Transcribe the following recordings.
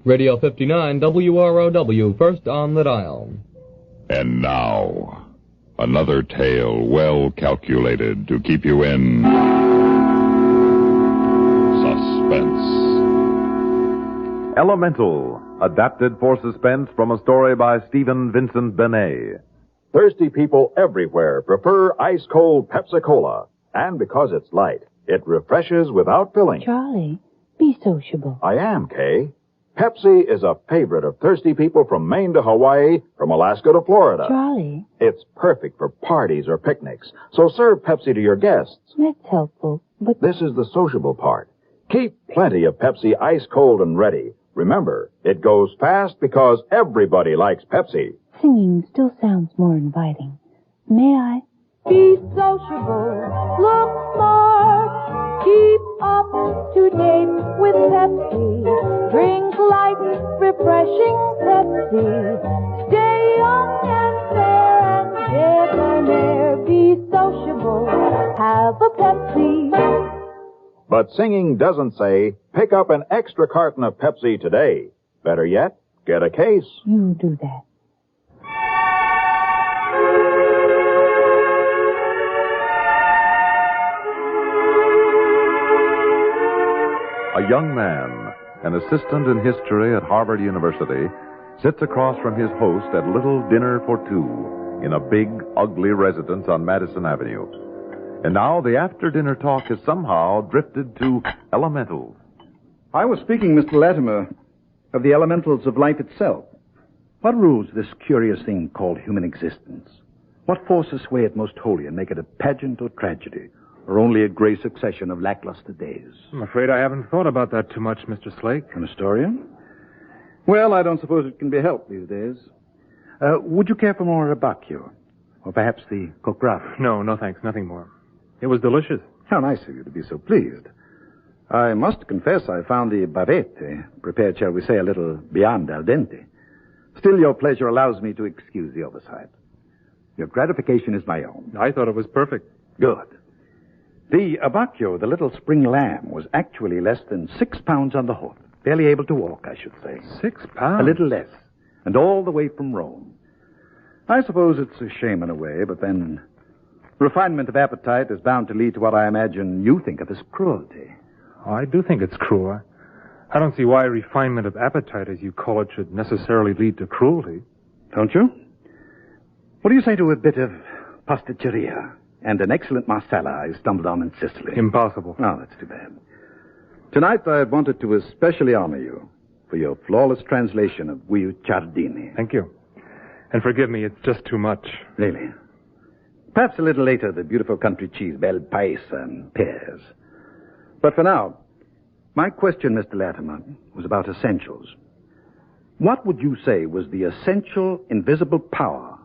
Radio 59 WROW, first on the dial. And now, another tale well calculated to keep you in suspense. Elemental, adapted for suspense from a story by Stephen Vincent Benet. Thirsty people everywhere prefer ice-cold Pepsi-Cola. And because it's light, it refreshes without filling. Charlie, be sociable. I am, Kay. Pepsi is a favorite of thirsty people from Maine to Hawaii, from Alaska to Florida. Charlie. It's perfect for parties or picnics, so serve Pepsi to your guests. That's helpful, but... This is the sociable part. Keep plenty of Pepsi ice-cold and ready. Remember, it goes fast because everybody likes Pepsi. Singing still sounds more inviting. May I? Be sociable, look smart, keep up to date with Pepsi. Drink light, refreshing Pepsi. Stay young and fair and debonair. Be sociable, have a Pepsi. But singing doesn't say, pick up an extra carton of Pepsi today. Better yet, get a case. You do that. A young man, an assistant in history at Harvard University, sits across from his host at a little dinner for two in a big, ugly residence on Madison Avenue. And now the after-dinner talk has somehow drifted to elementals. I was speaking, Mr. Latimer, of the elementals of life itself. What rules this curious thing called human existence? What forces sway it most wholly and make it a pageant or tragedy, or only a gray succession of lackluster days? I'm afraid I haven't thought about that too much, Mr. Slake. An historian? Well, I don't suppose it can be helped these days. Would you care for more Abacchio? Or perhaps the Cocrave? No, thanks. Nothing more. It was delicious. How nice of you to be so pleased. I must confess I found the bavette prepared, shall we say, a little beyond al dente. Still, your pleasure allows me to excuse the oversight. Your gratification is my own. I thought it was perfect. Good. The Abacchio, the little spring lamb, was actually less than 6 pounds on the hoof. Barely able to walk, I should say. 6 pounds? A little less. And all the way from Rome. I suppose it's a shame in a way, but then refinement of appetite is bound to lead to what I imagine you think of as cruelty. Oh, I do think it's cruel. I don't see why refinement of appetite, as you call it, should necessarily lead to cruelty. Don't you? What do you say to a bit of pasticceria and an excellent marsala I stumbled on in Sicily? Impossible. Oh, that's too bad. Tonight I wanted to especially honor you for your flawless translation of Guicciardini. Thank you. And forgive me, it's just too much. Really? Perhaps a little later, the beautiful country cheese, bel paese and pears. But for now, my question, Mr. Latimer, was about essentials. What would you say was the essential, invisible power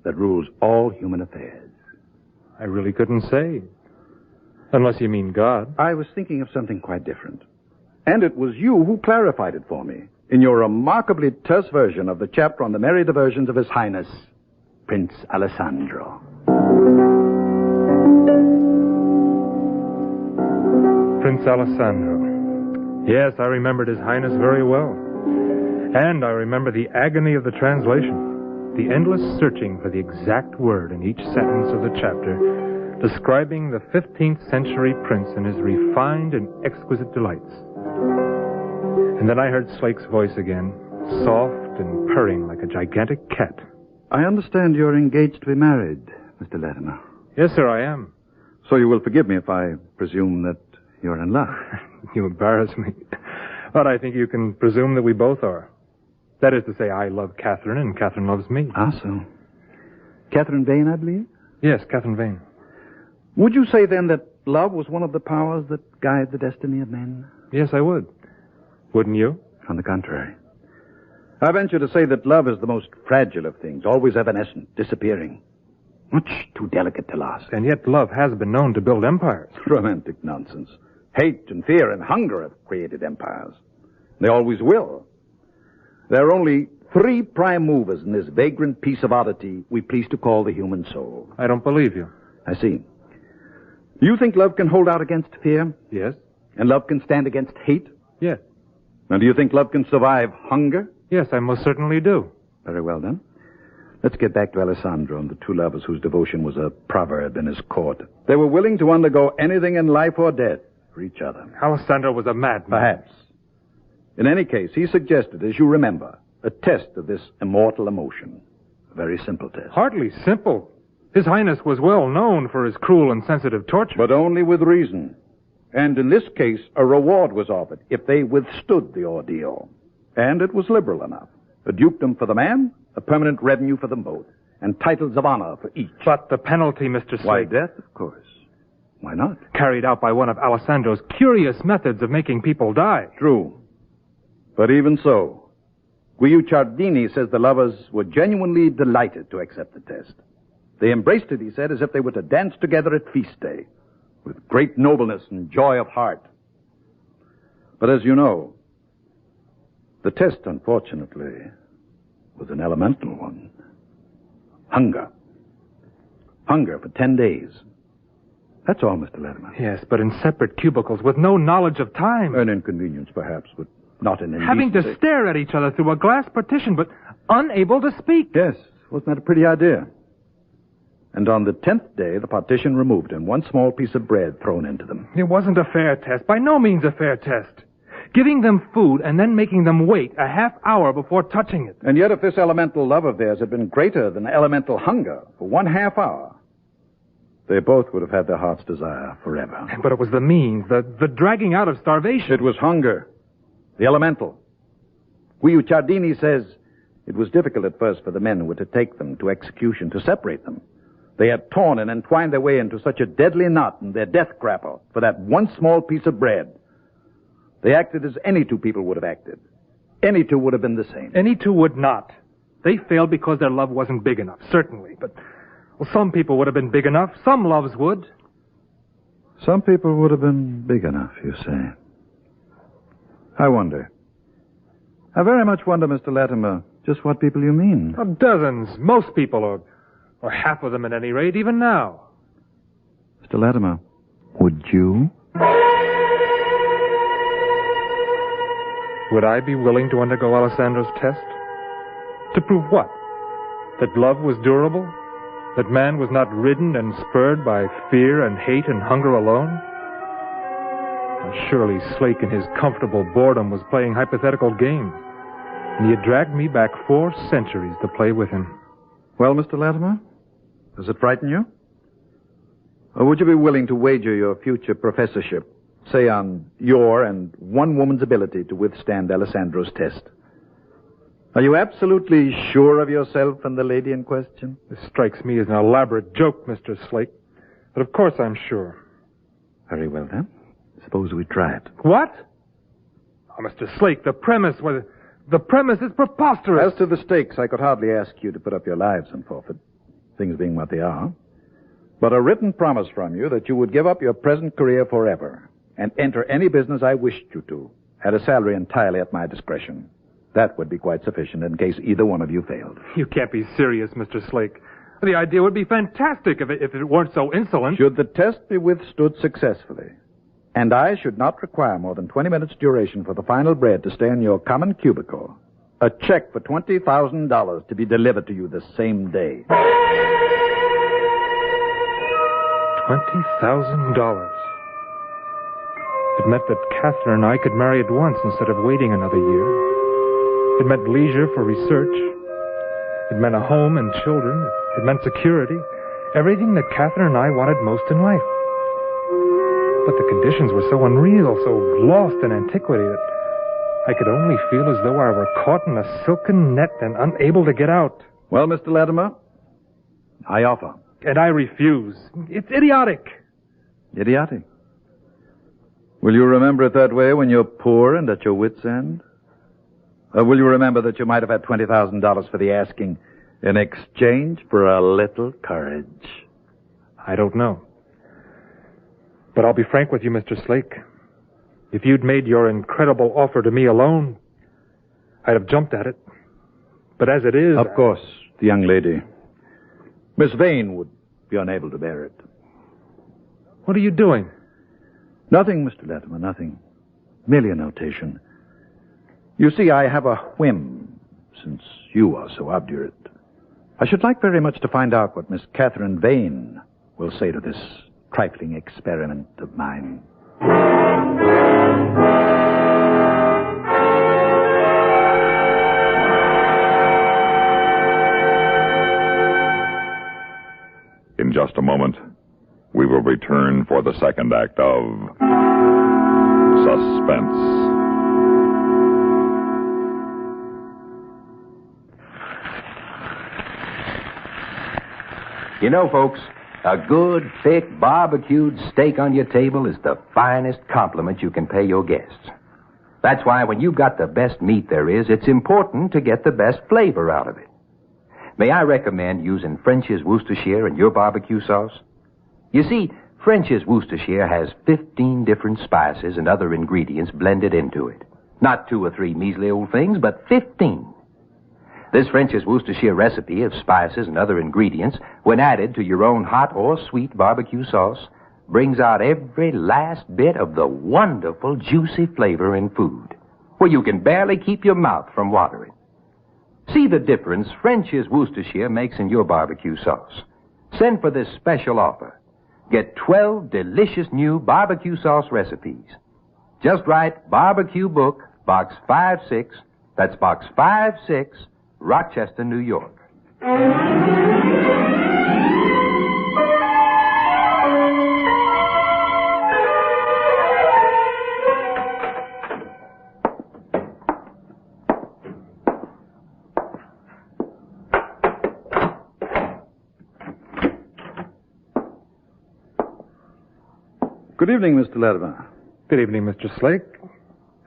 that rules all human affairs? I really couldn't say. Unless you mean God. I was thinking of something quite different. And it was you who clarified it for me in your remarkably terse version of the chapter on the merry diversions of His Highness, Prince Alessandro. Prince Alessandro. Yes, I remembered His Highness very well. And I remember the agony of the translation, the endless searching for the exact word in each sentence of the chapter, describing the 15th century prince and his refined and exquisite delights. And then I heard Slake's voice again, soft and purring like a gigantic cat. I understand you're engaged to be married, Mr. Latimer. Yes, sir, I am. So you will forgive me if I presume that you're in love. You embarrass me. But I think you can presume that we both are. That is to say, I love Catherine and Catherine loves me. Ah, so. Catherine Vane, I believe? Yes, Catherine Vane. Would you say then that love was one of the powers that guide the destiny of men? Yes, I would. Wouldn't you? On the contrary. I venture to say that love is the most fragile of things, always evanescent, disappearing. Much too delicate to last. And yet love has been known to build empires. Romantic nonsense. Hate and fear and hunger have created empires. They always will. There are only 3 prime movers in this vagrant piece of oddity we please to call the human soul. I don't believe you. I see. Do you think love can hold out against fear? Yes. And love can stand against hate? Yes. Now, do you think love can survive hunger? Yes, I most certainly do. Very well, then. Let's get back to Alessandro and the two lovers whose devotion was a proverb in his court. They were willing to undergo anything in life or death for each other. Alessandro was a madman. Perhaps. In any case, he suggested, as you remember, a test of this immortal emotion. A very simple test. Hardly simple. His Highness was well known for his cruel and sensitive torture. But only with reason. And in this case, a reward was offered if they withstood the ordeal. And it was liberal enough. A dukedom for the man, a permanent revenue for them both, and titles of honor for each. But the penalty, Mr. Slade... Why, death, of course. Why not? Carried out by one of Alessandro's curious methods of making people die. True. But even so, Guicciardini says the lovers were genuinely delighted to accept the test. They embraced it, he said, as if they were to dance together at feast day, with great nobleness and joy of heart. But as you know, the test, unfortunately, was an elemental one. Hunger. Hunger for 10 days. That's all, Mr. Latimer. Yes, but in separate cubicles with no knowledge of time. An inconvenience, perhaps, but not an indecency. Having to stare at each other through a glass partition, but unable to speak. Yes, wasn't that a pretty idea? And on the 10th day, the partition removed and one small piece of bread thrown into them. It wasn't a fair test. By no means a fair test. Giving them food and then making them wait a half hour before touching it. And yet if this elemental love of theirs had been greater than elemental hunger for 1 half hour, they both would have had their heart's desire forever. But it was the means, the dragging out of starvation. It was hunger. The elemental. Guicciardini says it was difficult at first for the men who were to take them to execution to separate them. They had torn and entwined their way into such a deadly knot in their death grapple for that one small piece of bread. They acted as any two people would have acted. Any two would have been the same. Any two would not. They failed because their love wasn't big enough, certainly. But, well, some people would have been big enough. Some loves would. Some people would have been big enough, you say. I wonder. I very much wonder, Mr. Latimer, just what people you mean. Oh, dozens. Most people, or half of them at any rate, even now. Mr. Latimer, would you? Would I be willing to undergo Alessandro's test? To prove what? That love was durable? That man was not ridden and spurred by fear and hate and hunger alone? Surely Slake in his comfortable boredom was playing hypothetical games, and he had dragged me back 4 centuries to play with him. Well, Mr. Latimer, does it frighten you? Or would you be willing to wager your future professorship, say on your and one woman's ability to withstand Alessandro's test? Are you absolutely sure of yourself and the lady in question? This strikes me as an elaborate joke, Mr. Slake. But of course I'm sure. Very well, then. Suppose we try it. What? Oh, Mr. Slake, the premise is preposterous. As to the stakes, I could hardly ask you to put up your lives in forfeit, things being what they are. But a written promise from you that you would give up your present career forever and enter any business I wished you to, at a salary entirely at my discretion. That would be quite sufficient in case either one of you failed. You can't be serious, Mr. Slake. The idea would be fantastic if it weren't so insolent. Should the test be withstood successfully, and I should not require more than 20 minutes' duration for the final bread to stay in your common cubicle, a check for $20,000 to be delivered to you the same day. $20,000. It meant that Catherine and I could marry at once instead of waiting another year. It meant leisure for research. It meant a home and children. It meant security. Everything that Catherine and I wanted most in life. But the conditions were so unreal, so lost in antiquity, that I could only feel as though I were caught in a silken net and unable to get out. Well, Mr. Latimer, I offer. And I refuse. It's idiotic. Idiotic? Will you remember it that way when you're poor and at your wit's end? Or will you remember that you might have had $20,000 for the asking in exchange for a little courage? I don't know. But I'll be frank with you, Mr. Slake. If you'd made your incredible offer to me alone, I'd have jumped at it. But as it is... Of course, the young lady. Miss Vane would be unable to bear it. What are you doing? Nothing, Mr. Latimer, nothing. Merely a notation. You see, I have a whim, since you are so obdurate. I should like very much to find out what Miss Catherine Vane will say to this trifling experiment of mine. In just a moment, we will return for the second act of Suspense. You know, folks, a good, thick, barbecued steak on your table is the finest compliment you can pay your guests. That's why when you've got the best meat there is, it's important to get the best flavor out of it. May I recommend using French's Worcestershire in your barbecue sauce? You see, French's Worcestershire has 15 different spices and other ingredients blended into it. Not 2 or 3 measly old things, but 15. This French's Worcestershire recipe of spices and other ingredients, when added to your own hot or sweet barbecue sauce, brings out every last bit of the wonderful, juicy flavor in food, where you can barely keep your mouth from watering. See the difference French's Worcestershire makes in your barbecue sauce. Send for this special offer. Get 12 delicious new barbecue sauce recipes. Just write Barbecue Book, Box 56, that's Box 56, Rochester, New York. Good evening, Mr. Latimer. Good evening, Mr. Slake.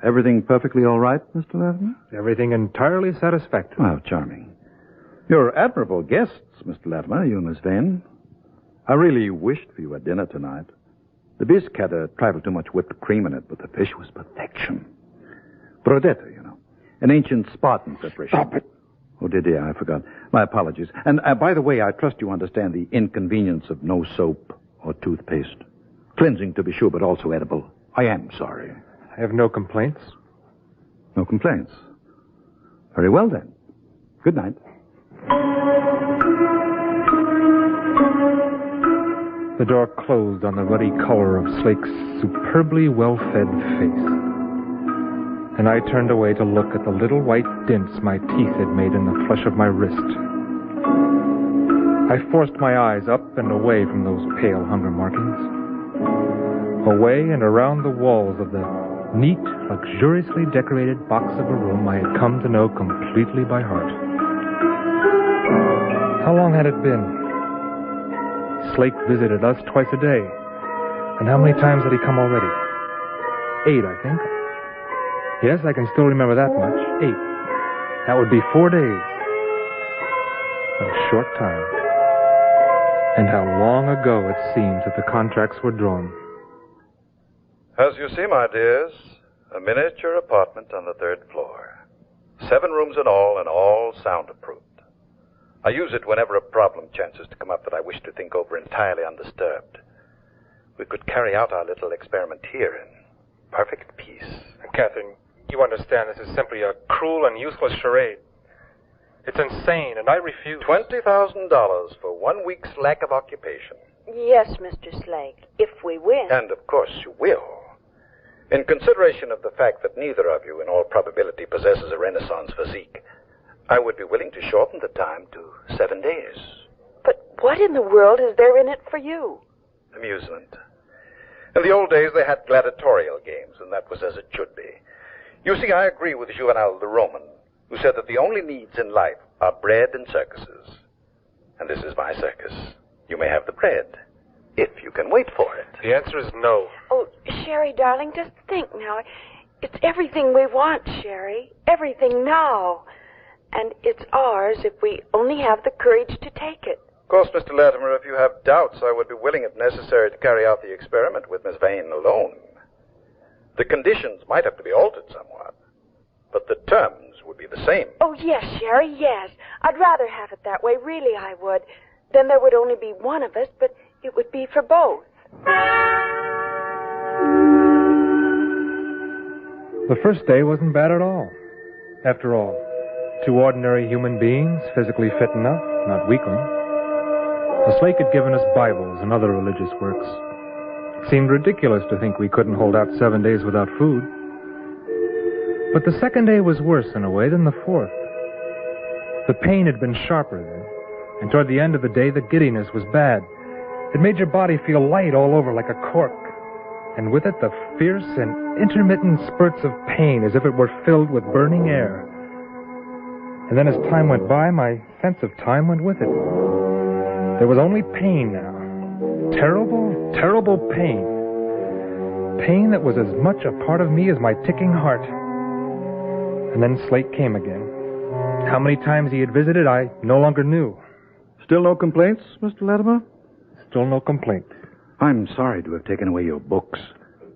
Everything perfectly all right, Mr. Latimer? Everything entirely satisfactory. Well, charming. You're admirable guests, Mr. Latimer, you and Miss Vane. I really wished for you at dinner tonight. The bisque had a trifle too much whipped cream in it, but the fish was perfection. Brodetta, you know. An ancient Spartan preparation. Stop it. Oh, did you? I forgot. My apologies. And by the way, I trust you understand the inconvenience of no soap or toothpaste. Cleansing, to be sure, but also edible. I am sorry. I have no complaints. No complaints. Very well, then. Good night. The door closed on the ruddy color of Slake's superbly well-fed face. And I turned away to look at the little white dints my teeth had made in the flesh of my wrist. I forced my eyes up and away from those pale hunger markings. Away and around the walls of the neat, luxuriously decorated box of a room I had come to know completely by heart. How long had it been? Slake visited us twice a day. And how many times had he come already? 8, I think. Yes, I can still remember that much. 8. That would be 4 days. What a short time. And how long ago it seems that the contracts were drawn. As you see, my dears, a miniature apartment on the 3rd floor. 7 rooms in all, and all soundproofed. I use it whenever a problem chances to come up that I wish to think over entirely undisturbed. We could carry out our little experiment here in perfect peace. Catherine, you understand this is simply a cruel and useless charade. It's insane, and I refuse. $20,000 for 1 week's lack of occupation. Yes, Mr. Slake, if we win. And, of course, you will. In consideration of the fact that neither of you, in all probability, possesses a Renaissance physique, I would be willing to shorten the time to 7 days. But what in the world is there in it for you? Amusement. In the old days, they had gladiatorial games, and that was as it should be. You see, I agree with Juvenal the Roman, who said that the only needs in life are bread and circuses. And this is my circus. You may have the bread, if you can wait for it. The answer is no. Oh, Sherry, darling, just think now. It's everything we want, Sherry. Everything now. And it's ours if we only have the courage to take it. Of course, Mr. Latimer, if you have doubts, I would be willing, if necessary, to carry out the experiment with Miss Vane alone. The conditions might have to be altered somewhat, but the terms would be the same. Oh, yes, Sherry, yes. I'd rather have it that way, really I would. Then there would only be one of us, but it would be for both. The first day wasn't bad at all. After all, two ordinary human beings, physically fit enough, not weakling. The Slake had given us Bibles and other religious works. It seemed ridiculous to think we couldn't hold out 7 days without food. But the second day was worse in a way than the fourth. The pain had been sharper then, and toward the end of the day, the giddiness was bad. It made your body feel light all over like a cork, and with it the fierce and intermittent spurts of pain as if it were filled with burning air. And then as time went by, my sense of time went with it. There was only pain now. Terrible, terrible pain. Pain that was as much a part of me as my ticking heart. And then Slate came again. How many times he had visited, I no longer knew. Still no complaints, Mr. Latimer? Still no complaints. I'm sorry to have taken away your books,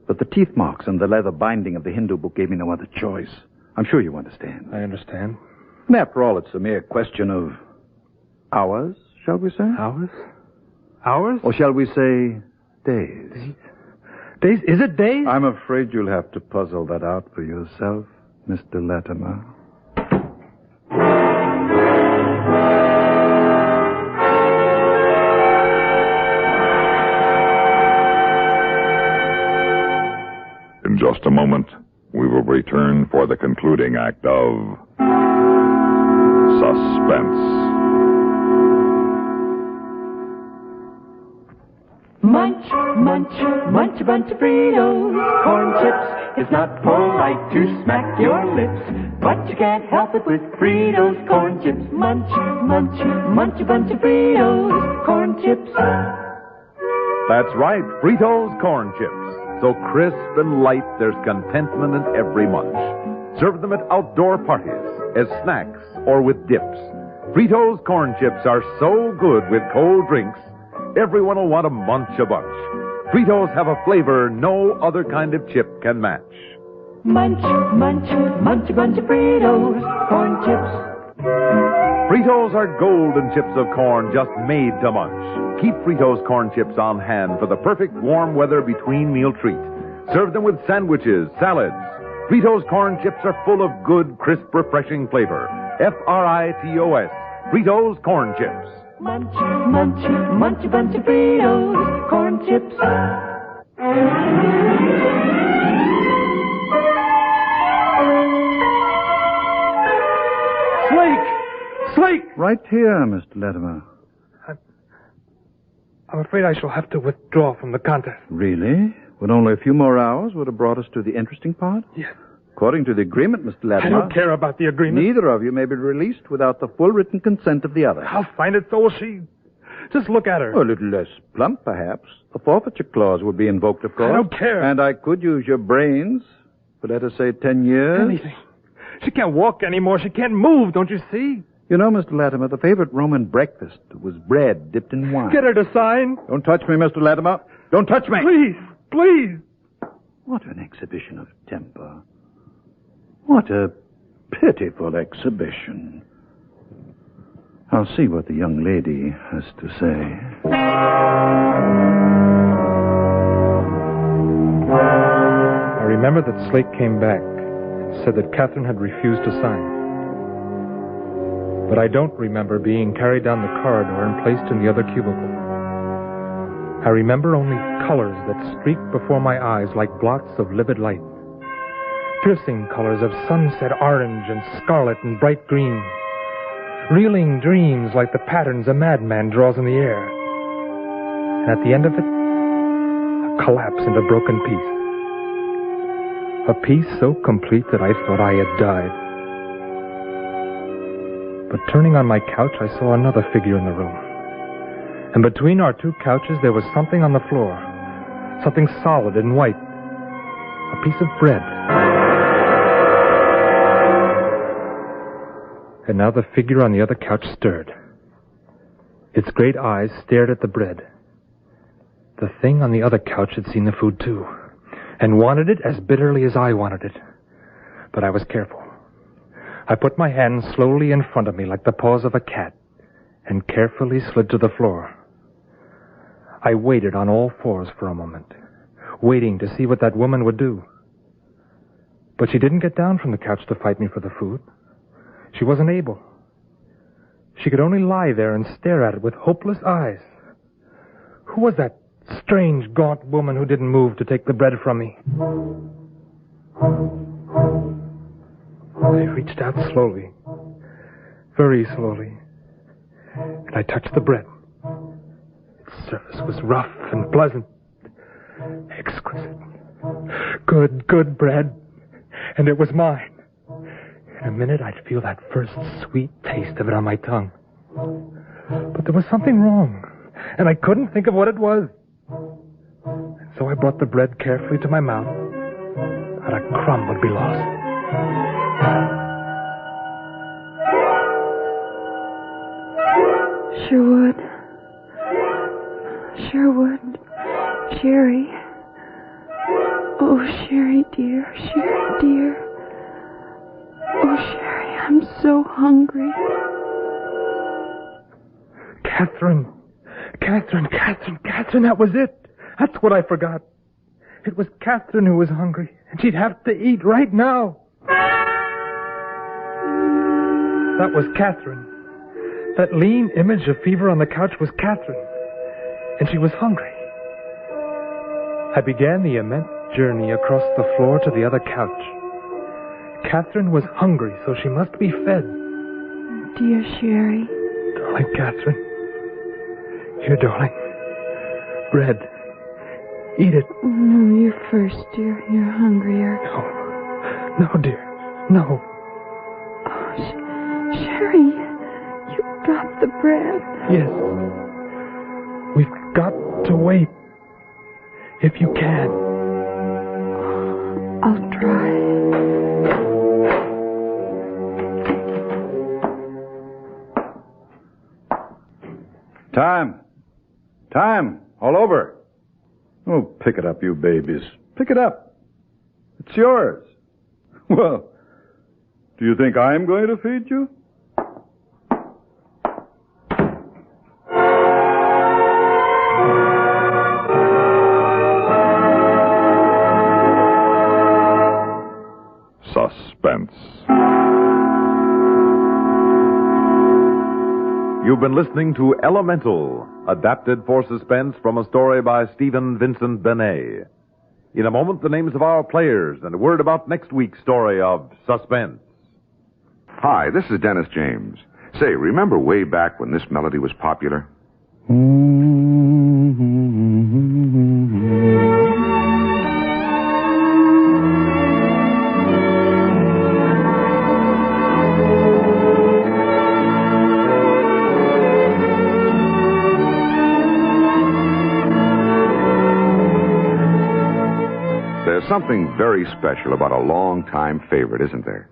but the teeth marks and the leather binding of the Hindu book gave me no other choice. I'm sure you understand. I understand. And after all, it's a mere question of hours, shall we say? Hours? Hours? Or shall we say days? Days? Is it days? I'm afraid you'll have to puzzle that out for yourself, Mr. Latimer. In just a moment, we will return for the concluding act of Suspense. Munch, munch, munch a bunch of Fritos. Corn chips, it's not polite to smack your lips, but you can't help it with Fritos corn chips. Munch, munch, munch a bunch of Fritos. Corn chips. That's right, Fritos corn chips. So crisp and light, there's contentment in every munch. Serve them at outdoor parties, as snacks, or with dips. Fritos corn chips are so good with cold drinks, everyone will want to munch a bunch. Fritos have a flavor no other kind of chip can match. Munch, munch, munch a bunch of Fritos corn chips. Fritos are golden chips of corn just made to munch. Keep Fritos corn chips on hand for the perfect warm weather between meal treat. Serve them with sandwiches, salads. Fritos corn chips are full of good, crisp, refreshing flavor. Fritos, Fritos corn chips. Munch, munch, munch a bunch of Fritos corn chips. Slake! Right here, Mr. Latimer. I'm afraid I shall have to withdraw from the contest. Really? When only a few more hours would have brought us to the interesting part? Yes. According to the agreement, Mr. Latimer... I don't care about the agreement. Neither of you may be released without the full written consent of the other. I'll find it, so will she. Just look at her. A little less plump, perhaps. The forfeiture clause would be invoked, of course. I don't care. And I could use your brains for, let us say, 10 years. Anything. She can't walk anymore. She can't move, don't you see? You know, Mr. Latimer, the favorite Roman breakfast was bread dipped in wine. Get her to sign. Don't touch me, Mr. Latimer. Don't touch me. Please, please. What an exhibition of temper. What a pitiful exhibition. I'll see what the young lady has to say. I remember that Slate came back and said that Catherine had refused to sign. But I don't remember being carried down the corridor and placed in the other cubicle. I remember only colors that streaked before my eyes like blots of livid light. Piercing colors of sunset orange and scarlet and bright green. Reeling dreams like the patterns a madman draws in the air. And at the end of it, a collapse into broken piece. A piece so complete that I thought I had died. But turning on my couch, I saw another figure in the room. And between our two couches, there was something on the floor. Something solid and white. A piece of bread. And now the figure on the other couch stirred. Its great eyes stared at the bread. The thing on the other couch had seen the food, too, and wanted it as bitterly as I wanted it. But I was careful. I put my hand slowly in front of me like the paws of a cat and carefully slid to the floor. I waited on all fours for a moment, waiting to see what that woman would do. But she didn't get down from the couch to fight me for the food. She wasn't able. She could only lie there and stare at it with hopeless eyes. Who was that strange, gaunt woman who didn't move to take the bread from me? I reached out slowly, very slowly, and I touched the bread. Its surface was rough and pleasant, exquisite. Good bread, and it was mine. In a minute, I'd feel that first sweet taste of it on my tongue. But there was something wrong, and I couldn't think of what it was. And so I brought the bread carefully to my mouth. Not a crumb would be lost. Sherwood, Sherry. Oh, Sherry dear. Oh, Sherry, I'm so hungry. Catherine, that was it. That's what I forgot. It was Catherine who was hungry, and she'd have to eat right now. That was Catherine. That lean image of fever on the couch was Catherine, and she was hungry. I began the immense journey across the floor to the other couch. Catherine was hungry, so she must be fed. Dear Sherry. Darling Catherine. Here, darling. Bread. Eat it. No, you're first, dear. You're hungrier. No, dear. No. Oh, Sherry, you got the bread. Yes. We've got to wait. If you can. I'll try. Time. All over. Oh, pick it up, you babies. Pick it up. It's yours. Well, do you think I'm going to feed you? Suspense. You've been listening to Elemental, adapted for suspense from a story by Stephen Vincent Benet. In a moment, the names of our players and a word about next week's story of Suspense. Hi, this is Dennis James. Say, remember way back when this melody was popular? There's something very special about a long-time favorite, isn't there?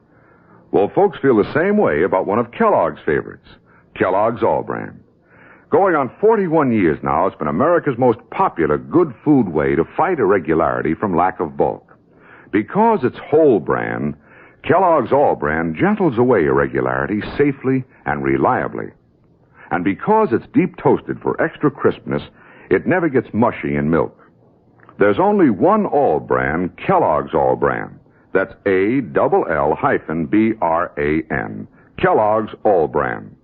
Well, folks feel the same way about one of Kellogg's favorites, Kellogg's All-Bran. Going on 41 years now, it's been America's most popular good food way to fight irregularity from lack of bulk. Because it's whole bran, Kellogg's All-Bran gentles away irregularity safely and reliably. And because it's deep toasted for extra crispness, it never gets mushy in milk. There's only one All-Bran, Kellogg's All-Bran. That's ALL-BRAN. Kellogg's All-Bran.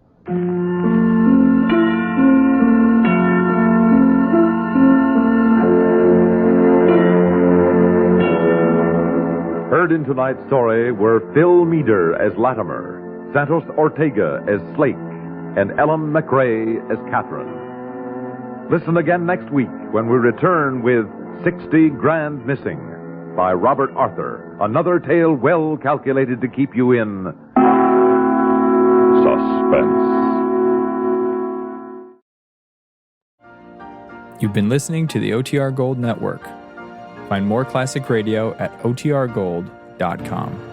Heard in tonight's story were Phil Meader as Latimer, Santos Ortega as Slake, and Ellen McRae as Catherine. Listen again next week when we return with 60 Grand Missing by Robert Arthur, another tale well calculated to keep you in Suspense. You've been listening to the OTR Gold Network. Find more classic radio at otrgold.com.